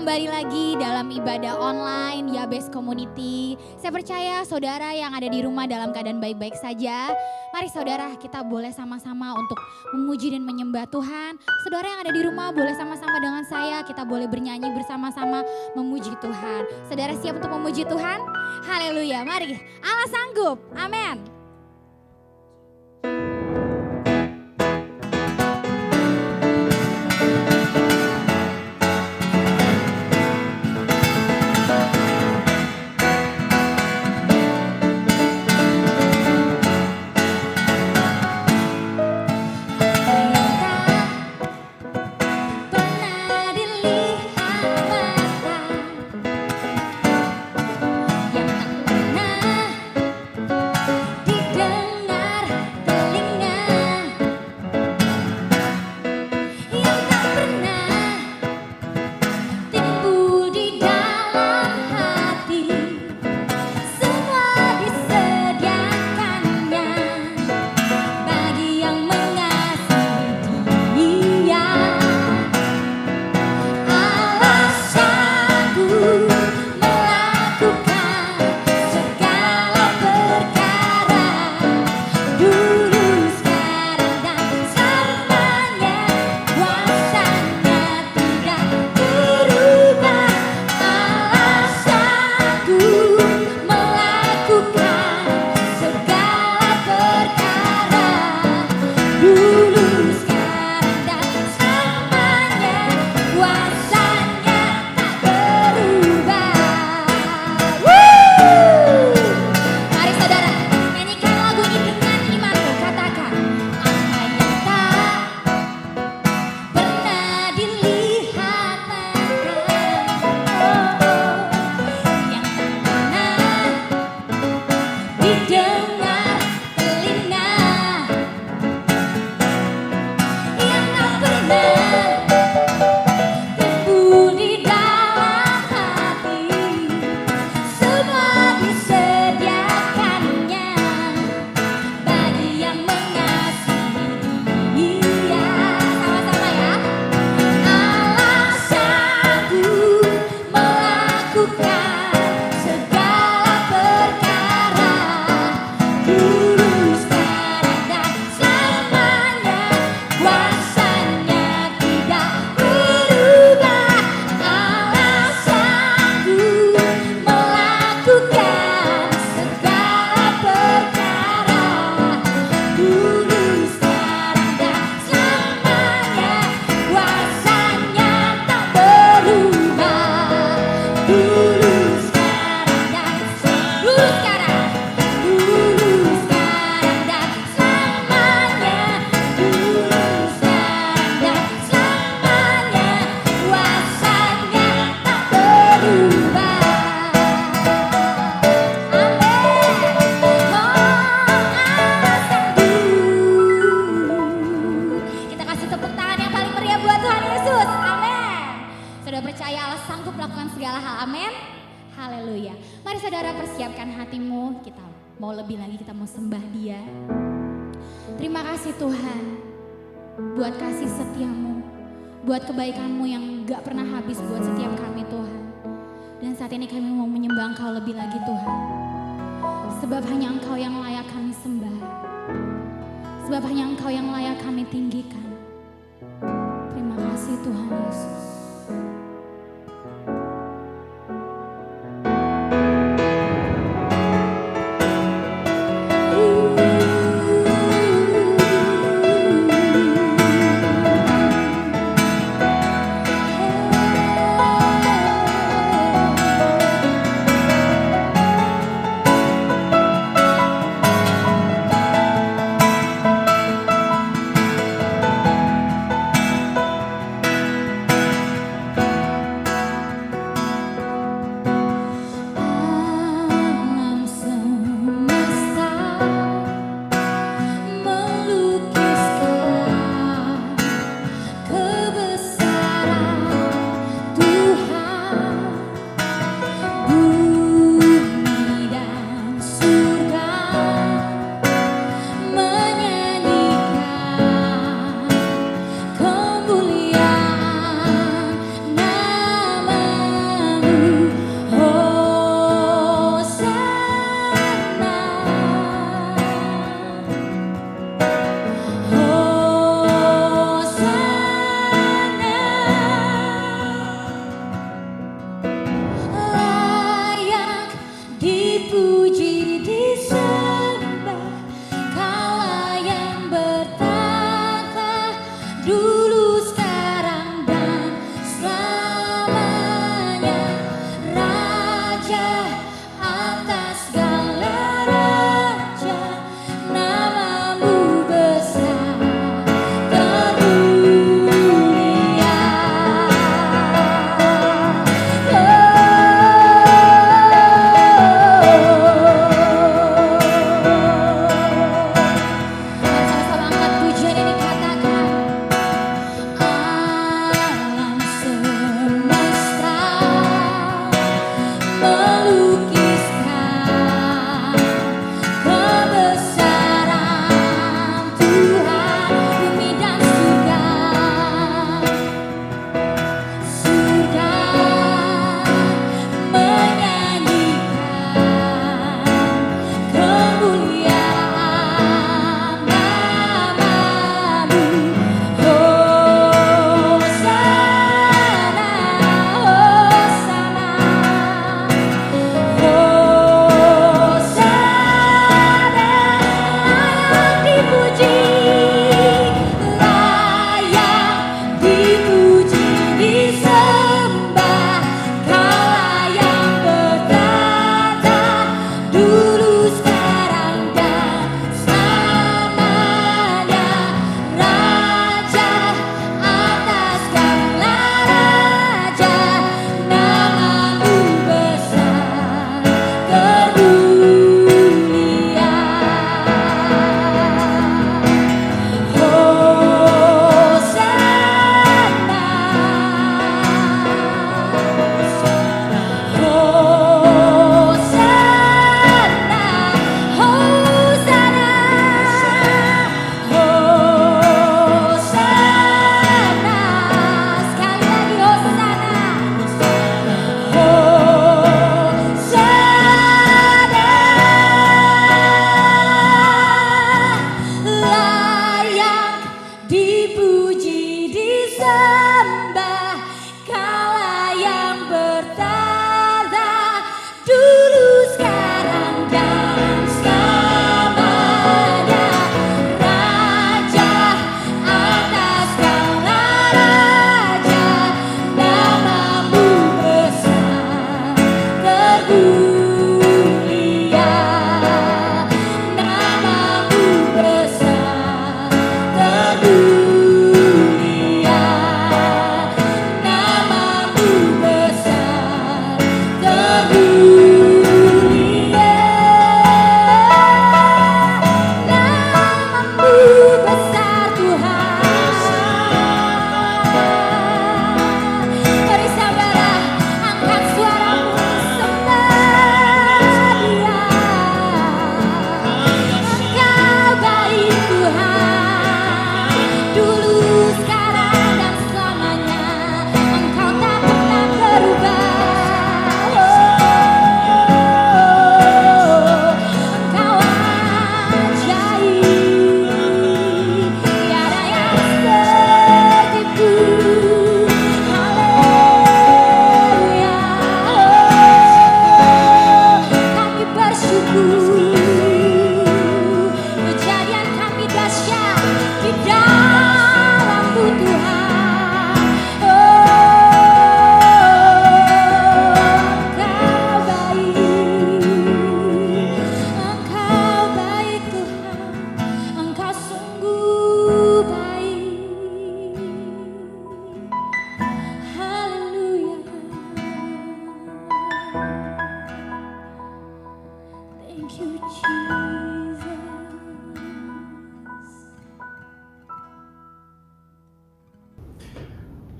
kembali lagi dalam ibadah online Yabes Community. Saya percaya saudara yang ada di rumah dalam keadaan baik-baik saja. Mari saudara, kita boleh sama-sama untuk memuji dan menyembah Tuhan. Saudara yang ada di rumah boleh sama-sama dengan saya, kita boleh bernyanyi bersama-sama memuji Tuhan. Saudara siap untuk memuji Tuhan? Haleluya, mari. Allah sanggup, amin.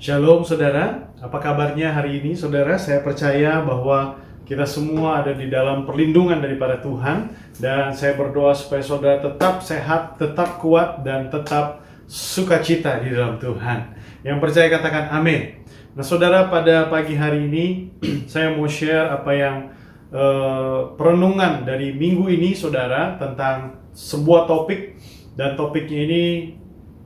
Shalom saudara, apa kabarnya hari ini saudara? Saya percaya bahwa kita semua ada di dalam perlindungan daripada Tuhan. Dan saya berdoa supaya saudara tetap sehat, tetap kuat, dan tetap sukacita di dalam Tuhan. Yang percaya katakan amin. Nah saudara, pada pagi hari ini saya mau share apa yang perenungan dari minggu ini saudara, tentang sebuah topik. Dan topiknya ini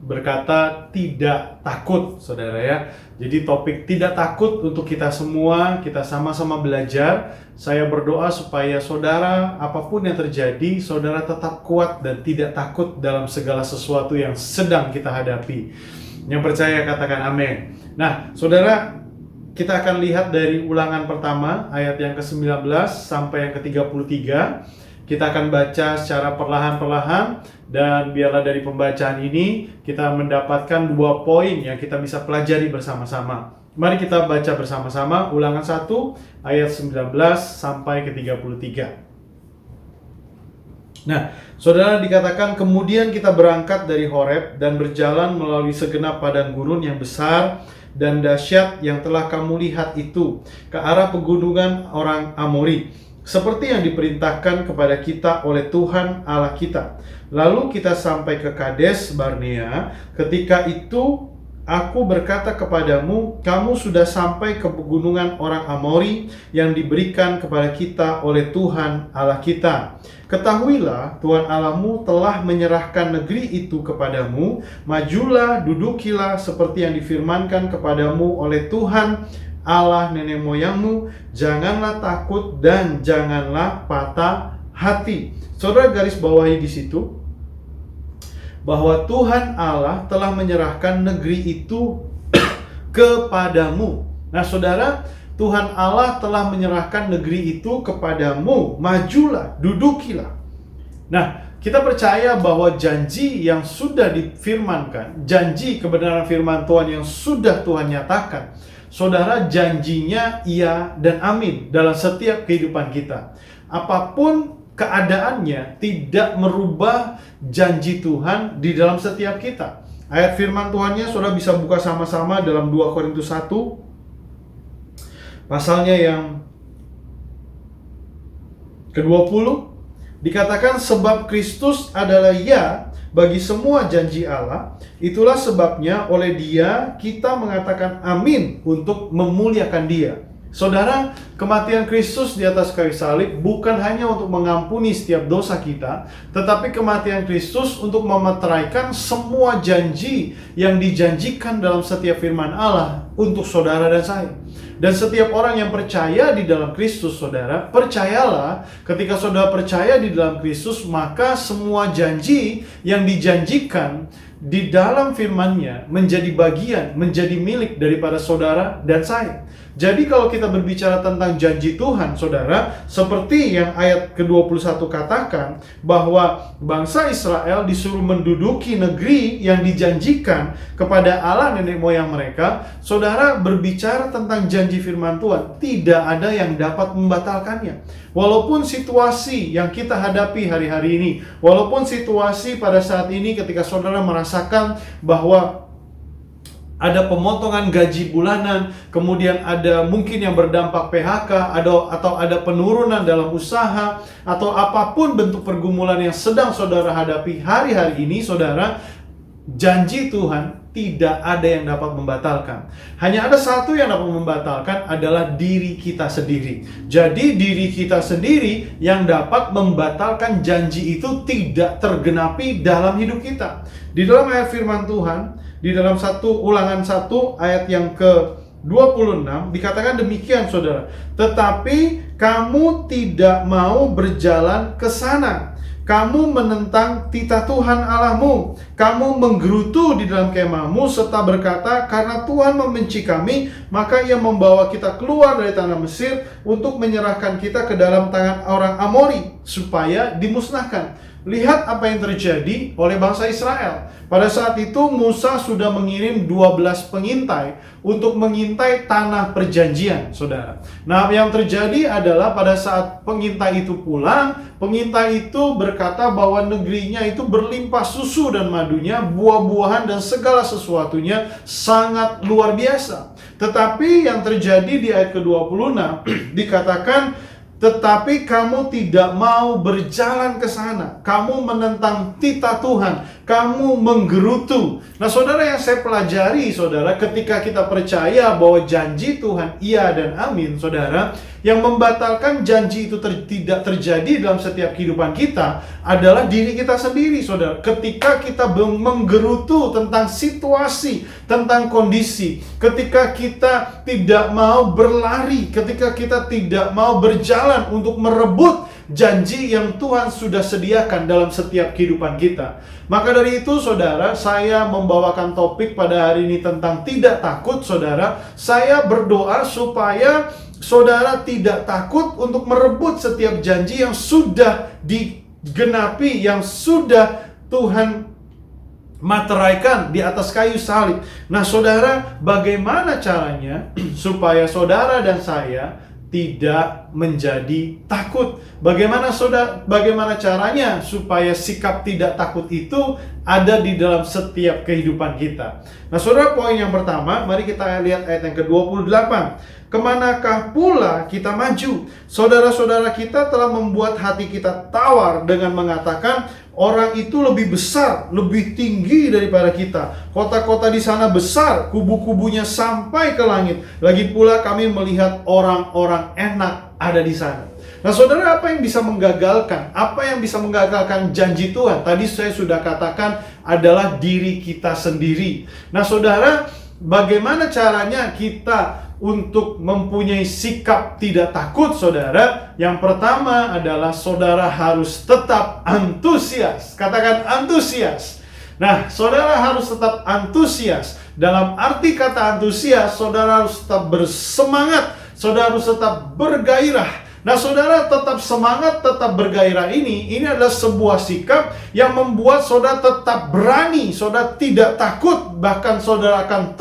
berkata tidak takut saudara ya. Jadi topik tidak takut untuk kita semua, kita sama-sama belajar. Saya berdoa supaya saudara apapun yang terjadi, saudara tetap kuat dan tidak takut dalam segala sesuatu yang sedang kita hadapi. Yang percaya katakan amin. Nah saudara, kita akan lihat dari Ulangan pertama ayat yang ke-19 sampai yang ke-33. Kita akan baca secara perlahan-perlahan, dan biarlah dari pembacaan ini kita mendapatkan 2 poin yang kita bisa pelajari bersama-sama. Mari kita baca bersama-sama Ulangan 1 ayat 19 sampai ke-33. Nah, saudara, dikatakan kemudian kita berangkat dari Horeb dan berjalan melalui segenap padang gurun yang besar dan dahsyat yang telah kamu lihat itu, ke arah pegunungan orang Amori, seperti yang diperintahkan kepada kita oleh Tuhan Allah kita. Lalu kita sampai ke Kades Barnea. Ketika itu aku berkata kepadamu, kamu sudah sampai ke pegunungan orang Amori yang diberikan kepada kita oleh Tuhan Allah kita. Ketahuilah, Tuhan Allahmu telah menyerahkan negeri itu kepadamu. Majulah, dudukilah seperti yang difirmankan kepadamu oleh Tuhan Allah nenek moyangmu. Janganlah takut dan janganlah patah hati. Saudara garis bawahi di situ bahwa Tuhan Allah telah menyerahkan negeri itu kepadamu. Nah saudara, Tuhan Allah telah menyerahkan negeri itu kepadamu. Majulah, dudukilah. Nah, kita percaya bahwa janji yang sudah difirmankan, janji kebenaran firman Tuhan yang sudah Tuhan nyatakan, saudara, janjinya iya dan amin dalam setiap kehidupan kita. Apapun keadaannya tidak merubah janji Tuhan di dalam setiap kita. Ayat firman Tuhannya saudara bisa buka sama-sama dalam 2 Korintus 1 pasalnya yang ke-20. Dikatakan sebab Kristus adalah ya bagi semua janji Allah. Itulah sebabnya oleh Dia kita mengatakan amin untuk memuliakan Dia. Saudara, kematian Kristus di atas kayu salib bukan hanya untuk mengampuni setiap dosa kita, tetapi kematian Kristus untuk memeteraikan semua janji yang dijanjikan dalam setiap firman Allah untuk saudara dan saya. Dan setiap orang yang percaya di dalam Kristus, saudara, percayalah, ketika saudara percaya di dalam Kristus, maka semua janji yang dijanjikan di dalam firman-Nya menjadi bagian, menjadi milik daripada saudara dan saya. Jadi kalau kita berbicara tentang janji Tuhan, saudara, seperti yang ayat ke-21 katakan, bahwa bangsa Israel disuruh menduduki negeri yang dijanjikan kepada Allah nenek moyang mereka. Saudara, berbicara tentang janji firman Tuhan, tidak ada yang dapat membatalkannya. Walaupun situasi yang kita hadapi hari-hari ini, walaupun situasi pada saat ini ketika saudara merasakan bahwa ada pemotongan gaji bulanan, kemudian ada mungkin yang berdampak PHK, atau ada penurunan dalam usaha, atau apapun bentuk pergumulan yang sedang saudara hadapi hari-hari ini, saudara, janji Tuhan tidak ada yang dapat membatalkan. Hanya ada satu yang dapat membatalkan, adalah diri kita sendiri. Jadi diri kita sendiri yang dapat membatalkan janji itu tidak tergenapi dalam hidup kita. Di dalam ayat firman Tuhan, di dalam Ulangan 1 ayat yang ke-26 dikatakan demikian, saudara. Tetapi kamu tidak mau berjalan ke sana. Kamu menentang titah Tuhan Allahmu. Kamu menggerutu di dalam kemahmu serta berkata, karena Tuhan membenci kami, maka Ia membawa kita keluar dari tanah Mesir untuk menyerahkan kita ke dalam tangan orang Amori supaya dimusnahkan. Lihat apa yang terjadi oleh bangsa Israel. Pada saat itu Musa sudah mengirim 12 pengintai untuk mengintai tanah perjanjian, saudara. Nah, yang terjadi adalah pada saat pengintai itu pulang, pengintai itu berkata bahwa negerinya itu berlimpah susu dan madu. madunya, buah-buahan dan segala sesuatunya sangat luar biasa. Tetapi yang terjadi di ayat ke-26 dikatakan, tetapi kamu tidak mau berjalan ke sana. Kamu menentang titah Tuhan. Kamu menggerutu. Nah, saudara, yang saya pelajari, saudara, ketika kita percaya bahwa janji Tuhan iya dan amin, saudara, yang membatalkan janji itu tidak terjadi dalam setiap kehidupan kita adalah diri kita sendiri, saudara. Ketika kita menggerutu tentang situasi, tentang kondisi, ketika kita tidak mau berlari, ketika kita tidak mau berjalan untuk merebut janji yang Tuhan sudah sediakan dalam setiap kehidupan kita. Maka dari itu, saudara, saya membawakan topik pada hari ini tentang tidak takut, saudara. Saya berdoa supaya saudara tidak takut untuk merebut setiap janji yang sudah digenapi, yang sudah Tuhan materaikan di atas kayu salib. Nah, saudara, bagaimana caranya supaya saudara dan saya tidak menjadi takut? Bagaimana caranya supaya sikap tidak takut itu ada di dalam setiap kehidupan kita? Nah, saudara, poin yang pertama, mari kita lihat ayat yang ke-28. Kemanakah pula kita maju? Saudara-saudara kita telah membuat hati kita tawar dengan mengatakan, orang itu lebih besar, lebih tinggi daripada kita. Kota-kota di sana besar, kubu-kubunya sampai ke langit. Lagi pula kami melihat orang-orang enak ada di sana. Nah, saudara, apa yang bisa menggagalkan? Apa yang bisa menggagalkan janji Tuhan? Tadi saya sudah katakan adalah diri kita sendiri. Nah, saudara, bagaimana caranya kita untuk mempunyai sikap tidak takut, saudara? Yang pertama adalah saudara harus tetap antusias. Katakan antusias. Nah, saudara harus tetap antusias. Dalam arti kata antusias, saudara harus tetap bersemangat. Saudara harus tetap bergairah. Nah, saudara, tetap semangat, tetap bergairah ini adalah sebuah sikap yang membuat saudara tetap berani, saudara tidak takut, bahkan saudara akan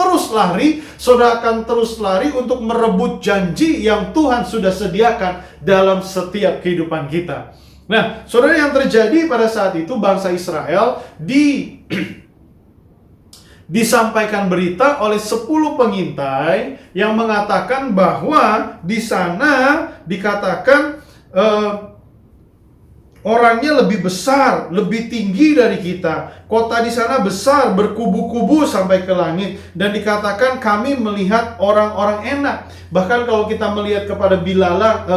terus lari untuk merebut janji yang Tuhan sudah sediakan dalam setiap kehidupan kita. Nah, saudara, yang terjadi pada saat itu bangsa Israel disampaikan berita oleh 10 pengintai yang mengatakan bahwa di sana dikatakan orangnya lebih besar, lebih tinggi dari kita. Kota di sana besar, berkubu-kubu sampai ke langit. Dan dikatakan kami melihat orang-orang enak. Bahkan kalau kita melihat kepada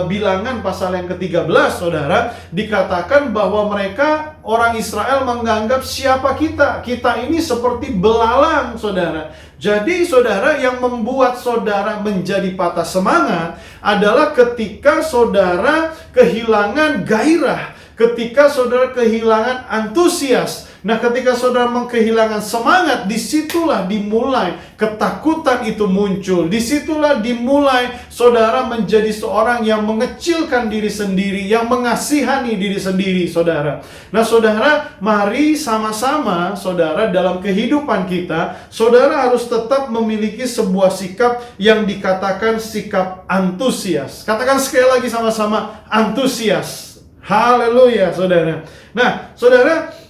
bilangan pasal yang ke-13, saudara, dikatakan bahwa mereka, orang Israel, menganggap siapa kita? Kita ini seperti belalang, saudara. Jadi, saudara, yang membuat saudara menjadi patah semangat adalah ketika saudara kehilangan gairah, ketika saudara kehilangan antusias. Nah, ketika saudara kehilangan semangat, disitulah dimulai ketakutan itu muncul. Disitulah dimulai saudara menjadi seorang yang mengecilkan diri sendiri, yang mengasihani diri sendiri, saudara. Nah, saudara, mari sama-sama, saudara, dalam kehidupan kita, saudara harus tetap memiliki sebuah sikap yang dikatakan sikap antusias. Katakan sekali lagi sama-sama, antusias. Haleluya, saudara. Nah, saudara,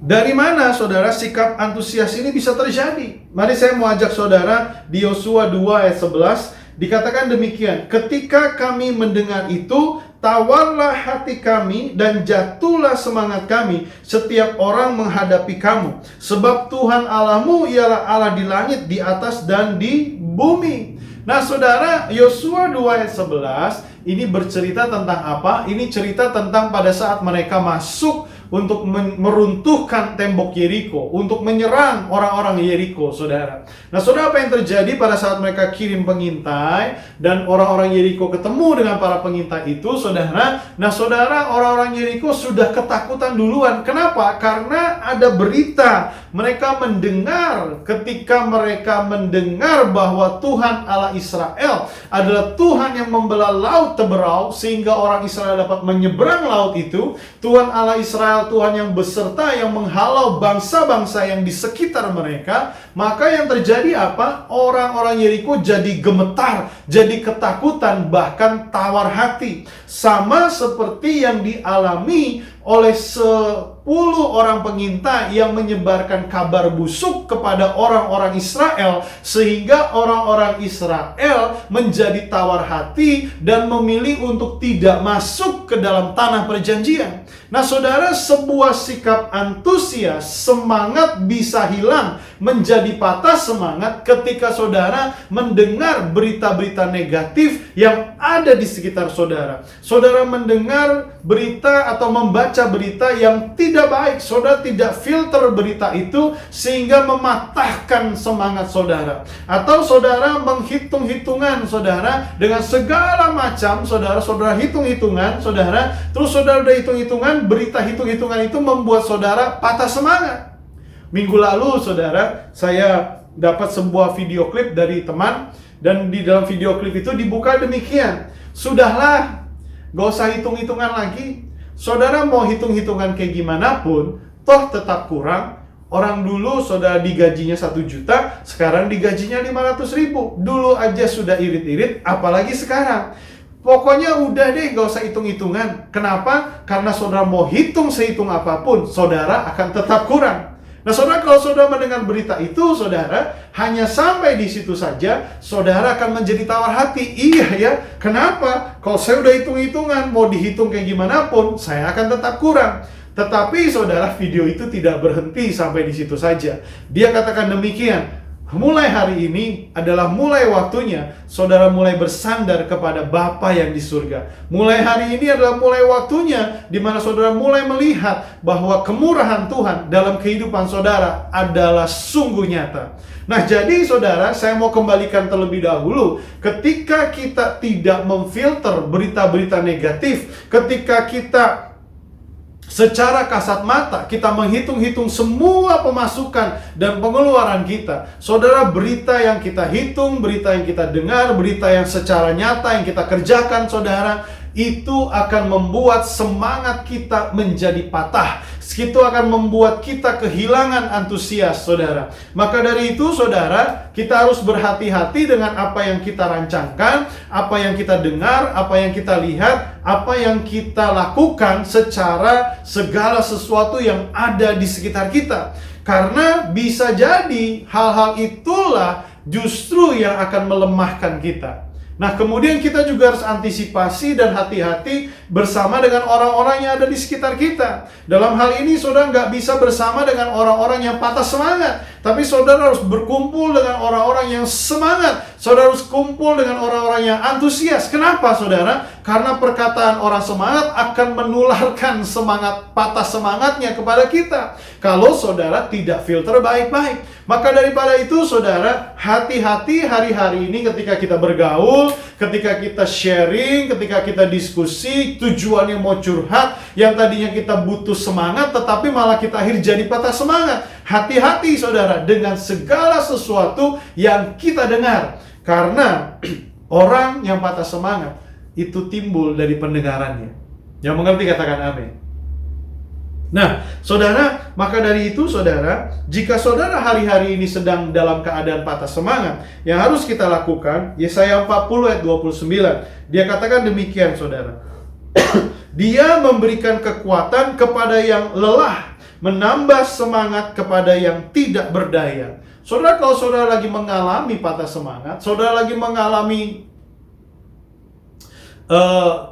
dari mana, saudara, sikap antusias ini bisa terjadi? Mari saya mau ajak saudara di Yosua 2 ayat 11. Dikatakan demikian, ketika kami mendengar itu, tawarlah hati kami dan jatuhlah semangat kami setiap orang menghadapi kamu. Sebab Tuhan Allahmu ialah Allah di langit, di atas dan di bumi. Nah, saudara, Yosua 2 ayat 11 ini bercerita tentang apa? Ini cerita tentang pada saat mereka masuk untuk meruntuhkan tembok Yeriko, untuk menyerang orang-orang Yeriko, saudara. Nah, saudara, apa yang terjadi pada saat mereka kirim pengintai dan orang-orang Yeriko ketemu dengan para pengintai itu, saudara? Nah, saudara, orang-orang Yeriko sudah ketakutan duluan. Kenapa? Karena ada berita. Mereka mendengar, ketika mereka mendengar bahwa Tuhan Allah Israel adalah Tuhan yang membelah laut Teberau sehingga orang Israel dapat menyeberang laut itu. Tuhan Allah Israel, Tuhan yang beserta, yang menghalau bangsa-bangsa yang di sekitar mereka. Maka yang terjadi apa? Orang-orang Yeriko jadi gemetar, jadi ketakutan, bahkan tawar hati. Sama seperti yang dialami oleh 10 orang pengintai yang menyebarkan kabar busuk kepada orang-orang Israel, sehingga orang-orang Israel menjadi tawar hati dan memilih untuk tidak masuk ke dalam tanah perjanjian. Nah saudara, sebuah sikap antusias, semangat bisa hilang, menjadi patah semangat ketika saudara mendengar berita-berita negatif yang ada di sekitar saudara. Saudara mendengar berita atau membaca berita yang tidak baik, saudara tidak filter berita itu sehingga mematahkan semangat saudara. Atau saudara menghitung-hitungan saudara dengan segala macam, saudara hitung-hitungan saudara, terus saudara udah hitung-hitungan, berita hitung-hitungan itu membuat saudara patah semangat. Minggu lalu saudara, saya dapat sebuah video klip dari teman, dan di dalam video klip itu dibuka demikian, sudahlah, gak usah hitung-hitungan lagi. Saudara mau hitung-hitungan kayak gimana pun, toh tetap kurang. Orang dulu saudara digajinya 1 juta, sekarang digajinya 500 ribu. Dulu aja sudah irit-irit, apalagi sekarang. Pokoknya udah deh, gak usah hitung-hitungan. Kenapa? Karena saudara mau hitung sehitung apapun, saudara akan tetap kurang. Nah saudara, kalau saudara mendengar berita itu, saudara hanya sampai di situ saja, saudara akan menjadi tawar hati. Iya ya, kenapa? Kalau saya udah hitung-hitungan, mau dihitung kayak gimana pun, saya akan tetap kurang. Tetapi saudara, video itu tidak berhenti sampai di situ saja. Dia katakan demikian, mulai hari ini adalah mulai waktunya saudara mulai bersandar kepada Bapa yang di surga. Mulai hari ini adalah mulai waktunya di mana saudara mulai melihat bahwa kemurahan Tuhan dalam kehidupan saudara adalah sungguh nyata. Nah jadi saudara, saya mau kembalikan terlebih dahulu. Ketika kita tidak memfilter berita-berita negatif, ketika kita secara kasat mata, kita menghitung-hitung semua pemasukan dan pengeluaran kita. Saudara, berita yang kita hitung, berita yang kita dengar, berita yang secara nyata yang kita kerjakan, saudara, itu akan membuat semangat kita menjadi patah. Itu akan membuat kita kehilangan antusias, saudara. Maka dari itu, saudara, kita harus berhati-hati dengan apa yang kita rancangkan, apa yang kita dengar, apa yang kita lihat, apa yang kita lakukan secara segala sesuatu yang ada di sekitar kita. Karena bisa jadi hal-hal itulah justru yang akan melemahkan kita. Nah, kemudian kita juga harus antisipasi dan hati-hati bersama dengan orang-orang yang ada di sekitar kita. Dalam hal ini, saudara nggak bisa bersama dengan orang-orang yang patah semangat. Tapi saudara harus berkumpul dengan orang-orang yang semangat. Saudara harus kumpul dengan orang-orang yang antusias. Kenapa, saudara? Karena perkataan orang semangat akan menularkan semangat, patah semangatnya kepada kita. Kalau saudara tidak filter baik-baik. Maka daripada itu, saudara, hati-hati hari-hari ini ketika kita bergaul, ketika kita sharing, ketika kita diskusi, tujuannya mau curhat, yang tadinya kita butuh semangat, tetapi malah kita akhir jadi patah semangat. Hati-hati, saudara, dengan segala sesuatu yang kita dengar. Karena orang yang patah semangat itu timbul dari pendengarannya. Yang mengerti katakan amin. Nah, saudara, maka dari itu, saudara, jika saudara hari-hari ini sedang dalam keadaan patah semangat, yang harus kita lakukan, Yesaya 40 ayat 29, dia katakan demikian, saudara. Dia memberikan kekuatan kepada yang lelah, menambah semangat kepada yang tidak berdaya. Saudara, kalau saudara lagi mengalami patah semangat, saudara lagi mengalami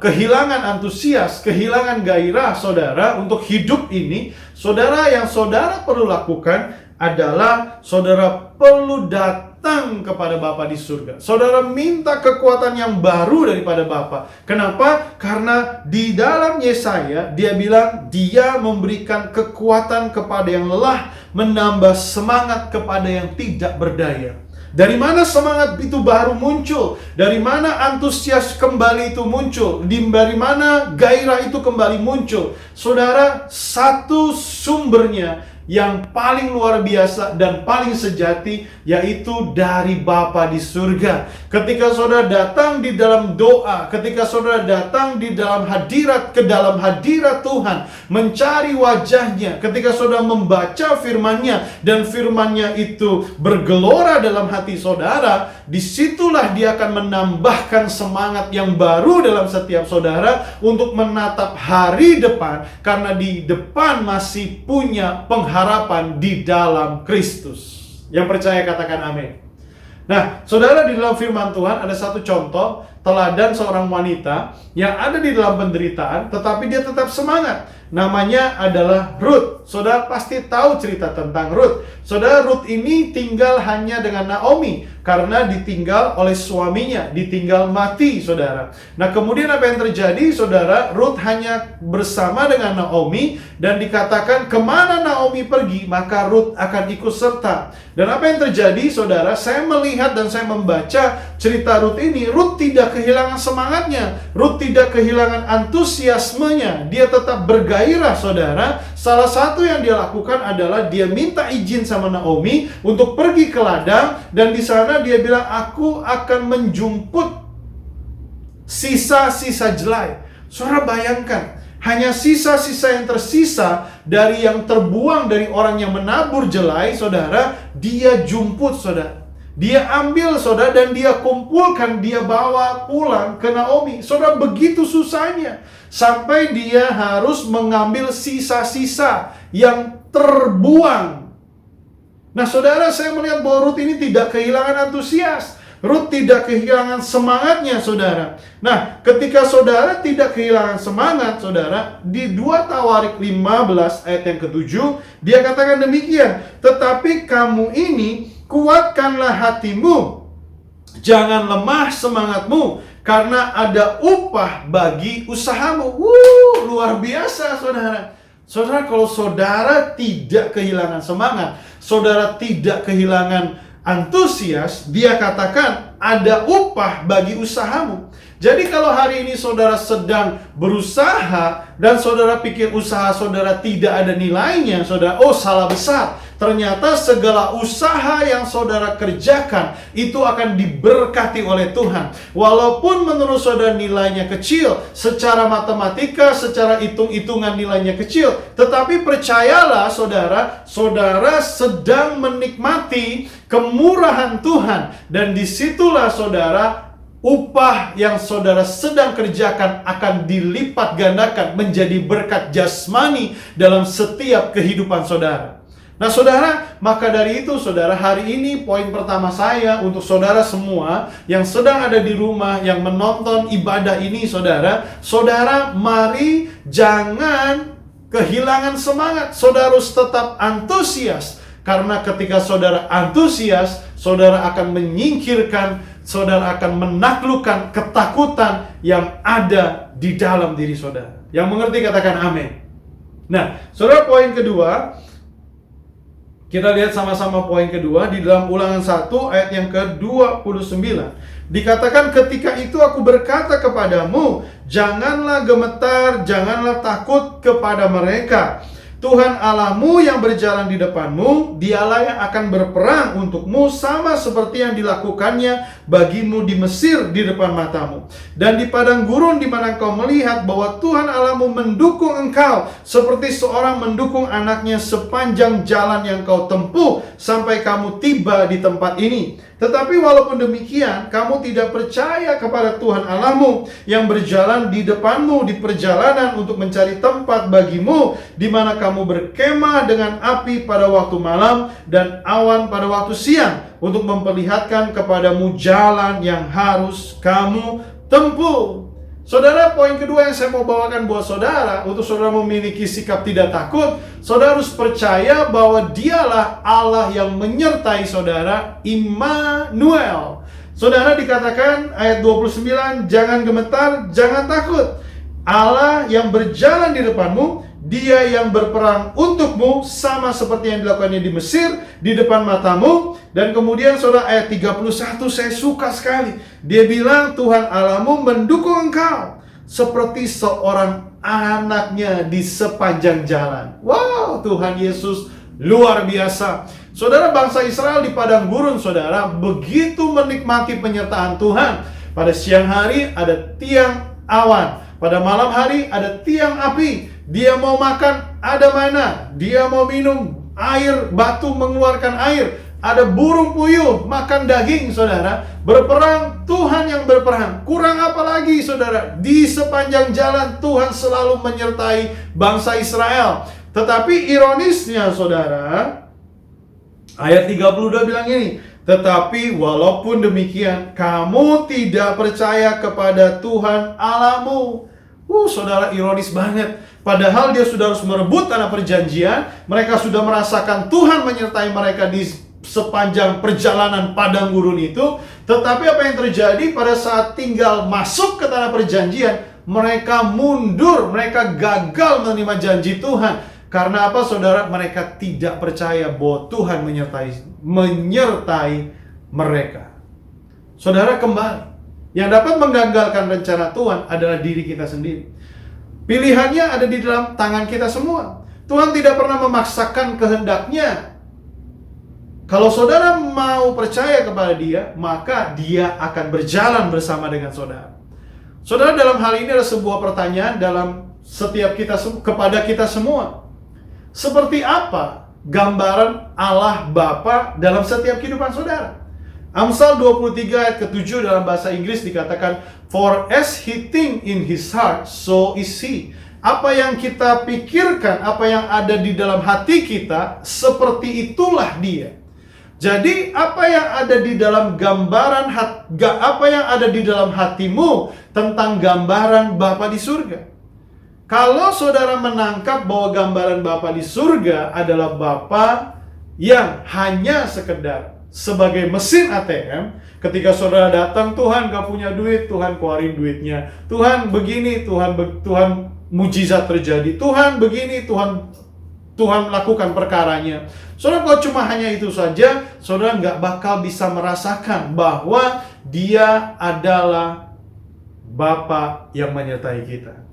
kehilangan antusias, kehilangan gairah saudara untuk hidup ini, saudara, yang saudara perlu lakukan adalah saudara perlu datang kepada Bapa di surga. Saudara minta kekuatan yang baru daripada Bapa. Kenapa? Karena di dalam Yesaya dia bilang dia memberikan kekuatan kepada yang lelah, menambah semangat kepada yang tidak berdaya. Dari mana semangat itu baru muncul? Dari mana antusias kembali itu muncul? Dari mana gairah itu kembali muncul? Saudara, satu sumbernya yang paling luar biasa dan paling sejati, yaitu dari Bapa di surga. Ketika saudara datang di dalam doa, ketika saudara datang di dalam hadirat, ke dalam hadirat Tuhan, mencari wajahnya, ketika saudara membaca firman-Nya dan firman-Nya itu bergelora dalam hati saudara, disitulah dia akan menambahkan semangat yang baru dalam setiap saudara untuk menatap hari depan, karena di depan masih punya pengharapan di dalam Kristus. Yang percaya katakan amin. Nah, saudara, di dalam firman Tuhan ada satu contoh teladan seorang wanita yang ada di dalam penderitaan, tetapi dia tetap semangat. Namanya adalah Ruth. Saudara pasti tahu cerita tentang Ruth. Saudara, Ruth ini tinggal hanya dengan Naomi karena ditinggal oleh suaminya, ditinggal mati, saudara. Nah, kemudian apa yang terjadi, saudara? Ruth hanya bersama dengan Naomi, dan dikatakan kemana Naomi pergi, maka Ruth akan ikut serta. Dan apa yang terjadi, saudara? Saya melihat dan saya membaca cerita Ruth ini. Ruth tidak kehilangan semangatnya, Ruth tidak kehilangan antusiasmenya. Dia tetap bergairah, saudara. Salah satu yang dia lakukan adalah dia minta izin sama Naomi untuk pergi ke ladang, dan di sana dia bilang, aku akan menjemput sisa-sisa jelai. Saudara bayangkan, hanya sisa-sisa yang tersisa dari yang terbuang dari orang yang menabur jelai, saudara, dia jemput, saudara. Dia ambil, saudara, dan dia kumpulkan, dia bawa pulang ke Naomi. Saudara, begitu susahnya, sampai dia harus mengambil sisa-sisa yang terbuang. Nah, saudara, saya melihat bahwa Ruth ini tidak kehilangan antusias. Ruth tidak kehilangan semangatnya, saudara. Nah, ketika saudara tidak kehilangan semangat, saudara, di 2 Tawarik 15 ayat yang ke-7, dia katakan demikian, tetapi kamu ini kuatkanlah hatimu, jangan lemah semangatmu, karena ada upah bagi usahamu. Luar biasa, saudara. Saudara, kalau saudara tidak kehilangan semangat, saudara tidak kehilangan antusias, dia katakan ada upah bagi usahamu. Jadi kalau hari ini saudara sedang berusaha dan saudara pikir usaha saudara tidak ada nilainya, saudara, oh salah besar. Ternyata segala usaha yang saudara kerjakan itu akan diberkati oleh Tuhan. Walaupun menurut saudara nilainya kecil, secara matematika, secara hitung-hitungan nilainya kecil, tetapi percayalah saudara, saudara sedang menikmati kemurahan Tuhan, dan disitulah saudara, upah yang saudara sedang kerjakan akan dilipat gandakan menjadi berkat jasmani dalam setiap kehidupan saudara. Nah, saudara, maka dari itu, saudara, hari ini poin pertama saya untuk saudara semua yang sedang ada di rumah, yang menonton ibadah ini, saudara, mari jangan kehilangan semangat. Saudara harus tetap antusias, karena ketika saudara antusias, saudara akan menyingkirkan, saudara akan menaklukkan ketakutan yang ada di dalam diri saudara. Yang mengerti katakan amin. Nah, saudara, poin kedua, kita lihat sama-sama poin kedua di dalam Ulangan 1 ayat yang ke-29. Dikatakan, ketika itu aku berkata kepadamu, janganlah gemetar, janganlah takut kepada mereka. Tuhan Allahmu yang berjalan di depanmu, dialah yang akan berperang untukmu, sama seperti yang dilakukannya bagimu di Mesir di depan matamu. Dan di padang gurun di mana engkau melihat bahwa Tuhan Allahmu mendukung engkau, seperti seorang mendukung anaknya sepanjang jalan yang kau tempuh, sampai kamu tiba di tempat ini. Tetapi walaupun demikian, kamu tidak percaya kepada Tuhan Allahmu yang berjalan di depanmu di perjalanan untuk mencari tempat bagimu, di mana kamu berkemah dengan api pada waktu malam dan awan pada waktu siang, untuk memperlihatkan kepadamu jalan yang harus kamu tempuh. Saudara, poin kedua yang saya mau bawakan buat saudara, untuk saudara memiliki sikap tidak takut, saudara harus percaya bahwa dialah Allah yang menyertai saudara, Immanuel. Saudara, dikatakan ayat 29, jangan gemetar, jangan takut. Allah yang berjalan di depanmu, Dia yang berperang untukmu, sama seperti yang dilakukannya di Mesir di depan matamu. Dan kemudian saudara, ayat 31 saya suka sekali. Dia bilang, Tuhan Allahmu mendukung engkau seperti seorang anaknya di sepanjang jalan. Wow, Tuhan Yesus luar biasa. Saudara, bangsa Israel di padang gurun, saudara, begitu menikmati penyertaan Tuhan. Pada siang hari ada tiang awan, pada malam hari ada tiang api. Dia mau makan, ada mana. Dia mau minum air, batu mengeluarkan air. Ada burung puyuh makan daging, saudara. Berperang, Tuhan yang berperang. Kurang apa lagi, saudara? Di sepanjang jalan Tuhan selalu menyertai bangsa Israel. Tetapi ironisnya, saudara, ayat 32 bilang ini, tetapi walaupun demikian, kamu tidak percaya kepada Tuhan Allahmu. Saudara, ironis banget. Padahal dia sudah harus merebut tanah perjanjian. Mereka sudah merasakan Tuhan menyertai mereka di sepanjang perjalanan padang gurun itu. Tetapi apa yang terjadi pada saat tinggal masuk ke tanah perjanjian, mereka mundur, mereka gagal menerima janji Tuhan. Karena apa, saudara? Mereka tidak percaya bahwa Tuhan menyertai mereka. Saudara, kembali, yang dapat menggagalkan rencana Tuhan adalah diri kita sendiri. Pilihannya ada di dalam tangan kita semua. Tuhan tidak pernah memaksakan kehendaknya. Kalau saudara mau percaya kepada Dia, maka Dia akan berjalan bersama dengan saudara. Saudara, dalam hal ini ada sebuah pertanyaan dalam setiap kita kepada kita semua. Seperti apa gambaran Allah Bapa dalam setiap kehidupan saudara? Amsal 23 ayat ke-7 dalam bahasa Inggris dikatakan, for as he think in his heart, so is he. Apa yang kita pikirkan, apa yang ada di dalam hati kita, seperti itulah dia. Jadi apa yang ada di dalam gambaran apa yang ada di dalam hatimu tentang gambaran Bapa di surga. Kalau saudara menangkap bahwa gambaran Bapa di surga adalah Bapa yang hanya sekedar sebagai mesin ATM, ketika saudara datang, Tuhan gak punya duit, Tuhan keluarin duitnya. Tuhan begini, Tuhan mujizat terjadi. Tuhan begini, Tuhan lakukan perkaranya. Saudara, kalau cuma hanya itu saja, saudara gak bakal bisa merasakan bahwa Dia adalah Bapa yang menyertai kita.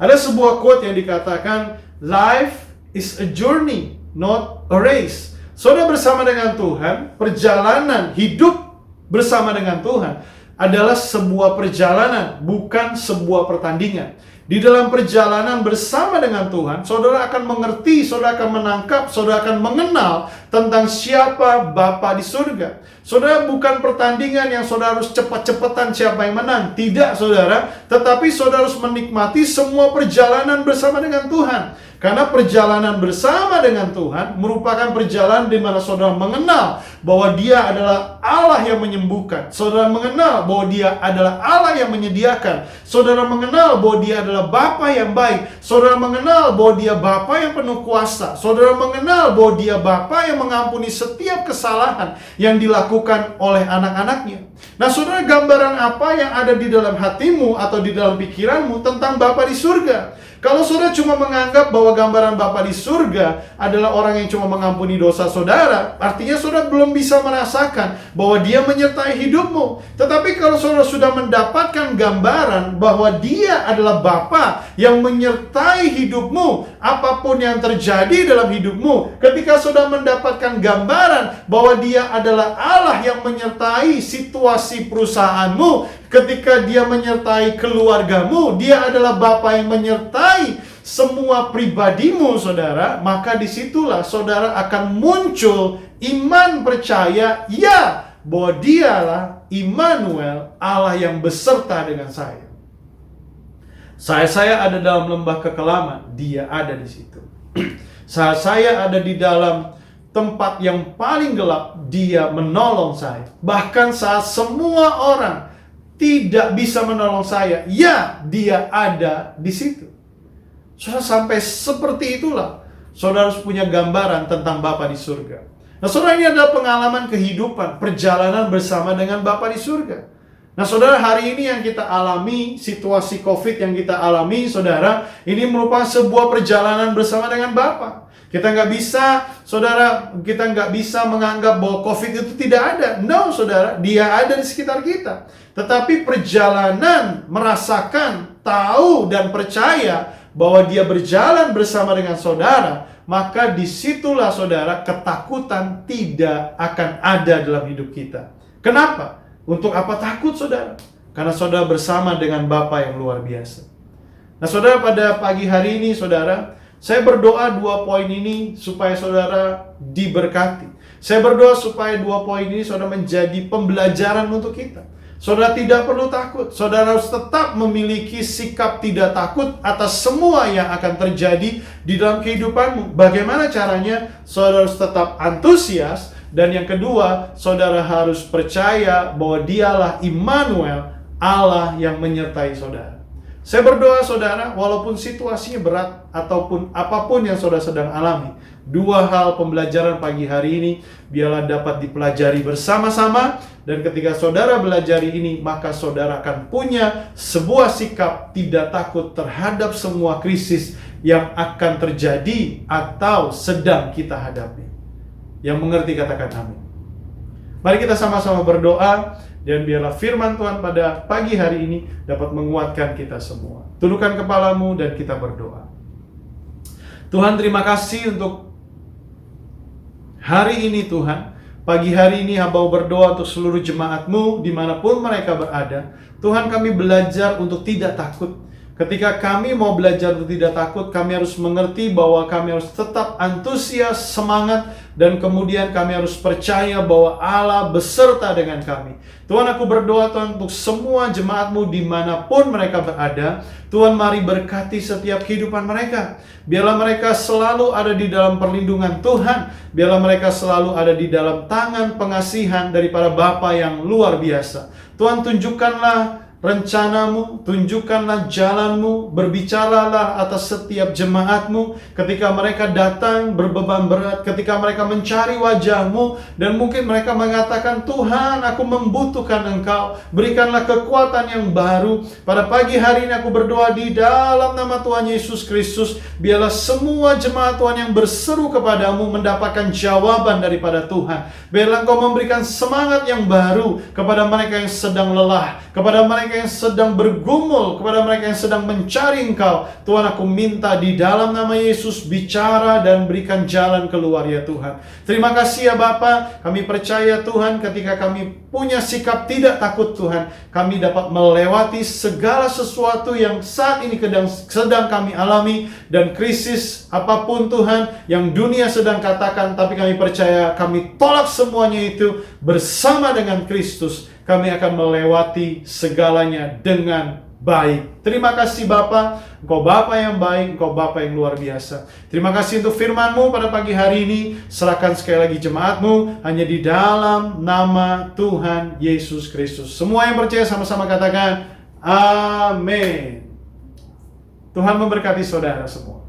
Ada sebuah quote yang dikatakan, life is a journey, not a race. Saudara, bersama dengan Tuhan, perjalanan hidup bersama dengan Tuhan adalah sebuah perjalanan, bukan sebuah pertandingan. Di dalam perjalanan bersama dengan Tuhan, saudara akan mengerti, saudara akan menangkap, saudara akan mengenal tentang siapa Bapa di surga. Saudara, bukan pertandingan yang saudara harus cepat-cepatan siapa yang menang. Tidak, saudara. Tetapi saudara harus menikmati semua perjalanan bersama dengan Tuhan. Karena perjalanan bersama dengan Tuhan merupakan perjalanan di mana saudara mengenal bahwa Dia adalah Allah yang menyembuhkan. Saudara mengenal bahwa Dia adalah Allah yang menyediakan. Saudara mengenal bahwa Dia adalah Bapa yang baik. Saudara mengenal bahwa Dia Bapa yang penuh kuasa. Saudara mengenal bahwa Dia Bapa yang mengampuni setiap kesalahan yang dilakukan oleh anak-anaknya. Nah, saudara, gambaran apa yang ada di dalam hatimu atau di dalam pikiranmu tentang Bapa di surga? Kalau saudara cuma menganggap bahwa gambaran Bapa di surga adalah orang yang cuma mengampuni dosa saudara, artinya saudara belum bisa merasakan bahwa Dia menyertai hidupmu. Tetapi kalau saudara sudah mendapatkan gambaran bahwa Dia adalah Bapa yang menyertai hidupmu, apapun yang terjadi dalam hidupmu, ketika saudara mendapatkan gambaran bahwa Dia adalah Allah yang menyertai situasi perusahaanmu, ketika Dia menyertai keluargamu, Dia adalah Bapa yang menyertai semua pribadimu, saudara, maka disitulah saudara akan muncul iman percaya, ya, bahwa Dialah Immanuel, Allah yang beserta dengan saya. Saya ada dalam lembah kekelaman, Dia ada di situ. Saat saya ada di dalam tempat yang paling gelap, Dia menolong saya. Bahkan saat semua orang tidak bisa menolong saya, ya, Dia ada di situ. Saudara, sampai seperti itulah saudara harus punya gambaran tentang Bapa di surga. Nah, saudara, ini adalah pengalaman kehidupan, perjalanan bersama dengan Bapa di surga. Nah, saudara, hari ini yang kita alami, situasi COVID yang kita alami, saudara, ini merupakan sebuah perjalanan bersama dengan Bapa. Kita nggak bisa, saudara, kita nggak bisa menganggap bahwa COVID itu tidak ada. No, saudara, Dia ada di sekitar kita. Tetapi perjalanan merasakan, tahu, dan percaya bahwa Dia berjalan bersama dengan saudara maka disitulah saudara ketakutan tidak akan ada dalam hidup kita. Kenapa? Untuk apa takut saudara? Karena saudara bersama dengan Bapa yang luar biasa. Nah saudara, pada pagi hari ini saudara, saya berdoa 2 poin ini supaya saudara diberkati. Saya berdoa supaya 2 poin ini saudara menjadi pembelajaran untuk kita. Saudara tidak perlu takut. Saudara harus tetap memiliki sikap tidak takut atas semua yang akan terjadi di dalam kehidupanmu. Bagaimana caranya? Saudara harus tetap antusias. Dan yang kedua, saudara harus percaya bahwa Dialah Immanuel, Allah yang menyertai saudara. Saya berdoa saudara, walaupun situasinya berat ataupun apapun yang saudara sedang alami, 2 hal pembelajaran pagi hari ini biarlah dapat dipelajari bersama-sama. Dan ketika saudara belajar ini, maka saudara akan punya sebuah sikap tidak takut terhadap semua krisis yang akan terjadi atau sedang kita hadapi. Yang mengerti katakan amin. Mari kita sama-sama berdoa, dan biarlah firman Tuhan pada pagi hari ini dapat menguatkan kita semua. Tundukkan kepalamu dan kita berdoa. Tuhan, terima kasih untuk hari ini Tuhan. Pagi hari ini hamba berdoa untuk seluruh jemaat-Mu dimanapun mereka berada. Tuhan, kami belajar untuk tidak takut. Ketika kami mau belajar untuk tidak takut, kami harus mengerti bahwa kami harus tetap antusias, semangat, dan kemudian kami harus percaya bahwa Allah beserta dengan kami. Tuhan, aku berdoa Tuhan untuk semua jemaat-Mu dimanapun mereka berada. Tuhan, mari berkati setiap kehidupan mereka. Biarlah mereka selalu ada di dalam perlindungan Tuhan. Biarlah mereka selalu ada di dalam tangan pengasihan daripada Bapa yang luar biasa. Tuhan, tunjukkanlah rencanamu, tunjukkanlah jalanmu, berbicaralah atas setiap jemaatmu ketika mereka datang berbeban berat, ketika mereka mencari wajahmu, dan mungkin mereka mengatakan, Tuhan, aku membutuhkan Engkau, berikanlah kekuatan yang baru. Pada pagi hari ini aku berdoa di dalam nama Tuhan Yesus Kristus, biarlah semua jemaat Tuhan yang berseru kepadamu mendapatkan jawaban daripada Tuhan. Biarlah Engkau memberikan semangat yang baru kepada mereka yang sedang lelah, kepada mereka yang sedang bergumul, kepada mereka yang sedang mencari Engkau. Tuhan, aku minta di dalam nama Yesus, bicara dan berikan jalan keluar ya Tuhan. Terima kasih ya Bapa. Kami percaya Tuhan, ketika kami punya sikap tidak takut Tuhan, kami dapat melewati segala sesuatu yang saat ini sedang kami alami, dan krisis apapun Tuhan yang dunia sedang katakan, tapi kami percaya kami tolak semuanya itu bersama dengan Kristus. Kami akan melewati segalanya dengan baik. Terima kasih Bapa, Engkau Bapa yang baik, Engkau Bapa yang luar biasa. Terima kasih untuk firman-Mu pada pagi hari ini. Serahkan sekali lagi jemaat-Mu hanya di dalam nama Tuhan Yesus Kristus. Semua yang percaya sama-sama katakan amin. Tuhan memberkati saudara semua.